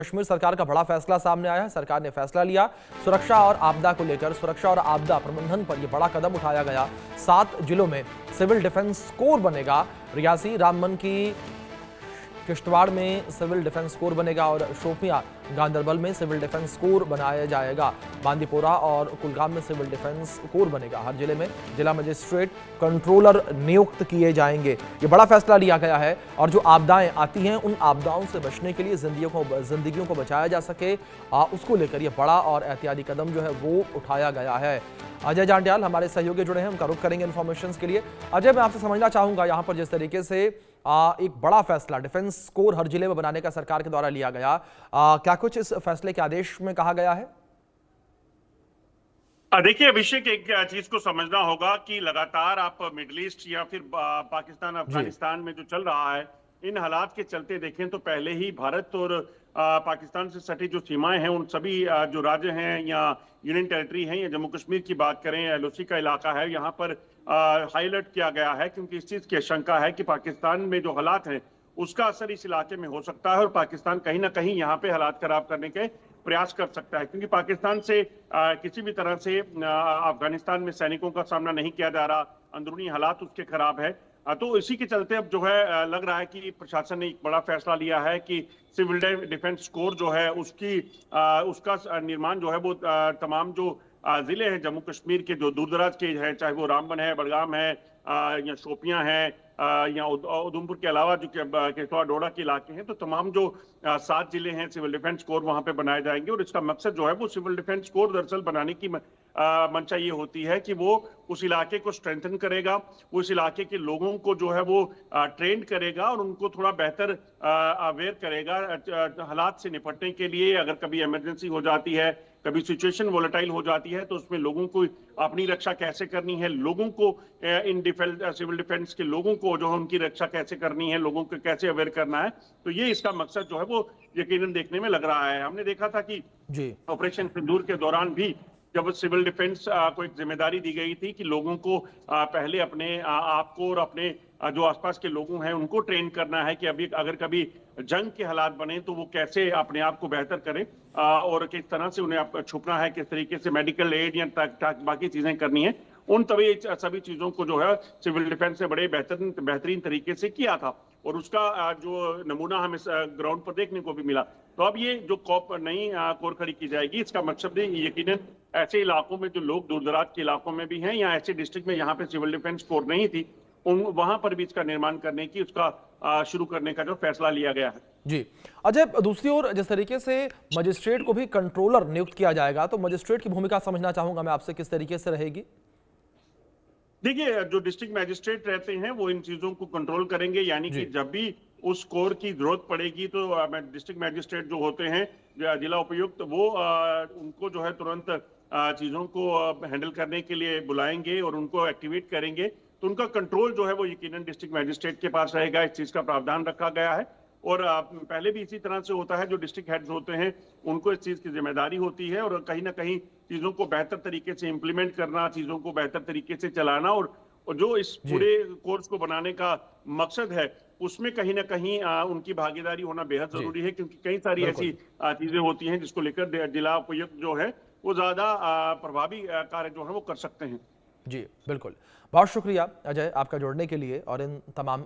कश्मीर सरकार का बड़ा फैसला सामने आया है। सरकार ने फैसला लिया सुरक्षा और आपदा को लेकर। सुरक्षा और आपदा प्रबंधन पर यह बड़ा कदम उठाया गया। 7 जिलों में सिविल डिफेंस कोर बनेगा। रियासी, रामबन की किश्तवाड़ में सिविल डिफेंस कोर बनेगा और शोपियां, गांदरबल में सिविल डिफेंस कोर बनाया जाएगा। बांदीपोरा और कुलगाम में सिविल डिफेंस कोर बनेगा। हर जिले में जिला मजिस्ट्रेट कंट्रोलर नियुक्त किए जाएंगे। ये बड़ा फैसला लिया गया है और जो आपदाएं आती हैं उन आपदाओं से बचने के लिए जिंदगियों को बचाया जा सके, उसको लेकर यह बड़ा और एहतियाती कदम जो है वो उठाया गया है। अजय जांड्याल हमारे सहयोगी जुड़े हैं, उनका रुख करेंगे इन्फॉर्मेशन के लिए। अजय, मैं आपसे समझना चाहूंगा यहाँ पर जिस तरीके से एक बड़ा फैसला डिफेंस कोर हर जिले में बनाने का सरकार के द्वारा लिया गया, क्या कुछ इस फैसले के आदेश में कहा गया है? देखिए अभिषेक, एक चीज को समझना होगा कि लगातार आप मिडिल ईस्ट या फिर पाकिस्तान अफगानिस्तान में जो चल रहा है, इन हालात के चलते देखें तो पहले ही भारत और पाकिस्तान से सटी जो सीमाएं हैं उन सभी जो राज्य हैं या यूनियन टेरिटरी हैं या जम्मू कश्मीर की बात करें, एलओसी का इलाका है, यहाँ पर हाई अलर्ट किया गया है क्योंकि इस चीज की आशंका है कि पाकिस्तान में जो हालात हैं उसका असर इस इलाके में हो सकता है और पाकिस्तान कहीं ना कहीं यहाँ पे हालात खराब करने के प्रयास कर सकता है, क्योंकि पाकिस्तान से किसी भी तरह से अफगानिस्तान में सैनिकों का सामना नहीं किया जा रहा, अंदरूनी हालात उसके खराब है। तो इसी के चलते अब जो है लग रहा है कि प्रशासन ने एक बड़ा फैसला लिया है कि सिविल डिफेंस कोर जो है उसका निर्माण जो है वो तमाम जो जिले हैं जम्मू कश्मीर के जो दूर दराज के हैं, चाहे वो रामबन है, बडगाम है या शोपियां हैं या उधमपुर के अलावा जो किश्तवाड़ डोडा के इलाके हैं, तो तमाम जो 7 जिले हैं सिविल डिफेंस कोर वहां पे बनाए जाएंगे। और इसका मकसद जो है वो सिविल डिफेंस कोर दरअसल बनाने की मंशा ये होती है कि वो उस इलाके को स्ट्रेंथन करेगा, उस इलाके के लोगों को जो है वो ट्रेंड करेगा और उनको थोड़ा बेहतर अवेयर करेगा हालात से निपटने के लिए। अगर कभी इमरजेंसी हो जाती है, कभी सिचुएशन वोलेटाइल हो जाती है, तो उसमें लोगों को अपनी रक्षा कैसे करनी है, लोगों को इन सिविल डिफेंस के लोगों को जो है उनकी रक्षा कैसे करनी है, लोगों को कैसे अवेयर करना है, तो ये इसका मकसद जो है वो यकीनन देखने में लग रहा है। हमने देखा था कि ऑपरेशन सिंदूर के दौरान भी जब सिविल डिफेंस को एक जिम्मेदारी दी गई थी कि लोगों को पहले अपने आप को और अपने जो आसपास के लोगों हैं उनको ट्रेन करना है कि अभी अगर कभी जंग के हालात बने तो वो कैसे अपने आप को बेहतर करें और किस तरह से उन्हें छुपना है, किस तरीके से मेडिकल एड या बाकी चीजें करनी है, उन सभी चीजों को जो है सिविल डिफेंस ने बड़े बेहतरीन तरीके से किया था और उसका जो नमूना हमें ग्राउंड पर देखने को भी मिला। तो अब ये जो नई कोर खड़ी की जाएगी, इसका मकसद यकीनन ऐसे इलाकों में जो लोग दूर दराज के इलाकों में भी हैं या ऐसे डिस्ट्रिक्ट में यहाँ पे सिविल डिफेंस कोर नहीं थी, वहां पर भी इसका निर्माण करने की, उसका शुरू करने का जो फैसला लिया गया है। जी अजय, दूसरी ओर जिस तरीके से मजिस्ट्रेट को भी कंट्रोलर नियुक्त किया जाएगा, तो मजिस्ट्रेट की भूमिका समझना चाहूंगा मैं आपसे, किस तरीके से रहेगी? देखिए, जो डिस्ट्रिक्ट मैजिस्ट्रेट रहते हैं वो इन चीजों को कंट्रोल करेंगे, यानी कि जब भी उस कोर की जरूरत पड़ेगी तो डिस्ट्रिक्ट मैजिस्ट्रेट जो होते हैं जिला उपायुक्त, वो उनको जो है तुरंत चीजों को हैंडल करने के लिए बुलाएंगे और उनको एक्टिवेट करेंगे। तो उनका कंट्रोल जो है वो यकीनन डिस्ट्रिक्ट मैजिस्ट्रेट के पास रहेगा। इस चीज का प्रावधान रखा गया है और पहले भी इसी तरह से होता है। जो डिस्ट्रिक्ट हेड्स होते हैं उनको इस चीज की जिम्मेदारी होती है और कहीं ना कहीं चीजों को बेहतर तरीके से इंप्लीमेंट करना, चीजों को बेहतर तरीके से चलाना और जो इस पूरे कोर्स को बनाने का मकसद है उसमें कहीं ना कहीं उनकी भागीदारी होना बेहद जरूरी है, क्योंकि कई सारी ऐसी चीजें होती हैं जिसको लेकर जिला उपायुक्त जो है वो ज्यादा प्रभावी कार्य जो है वो कर सकते हैं। जी बिल्कुल, बहुत शुक्रिया अजय आपका जुड़ने के लिए और इन तमाम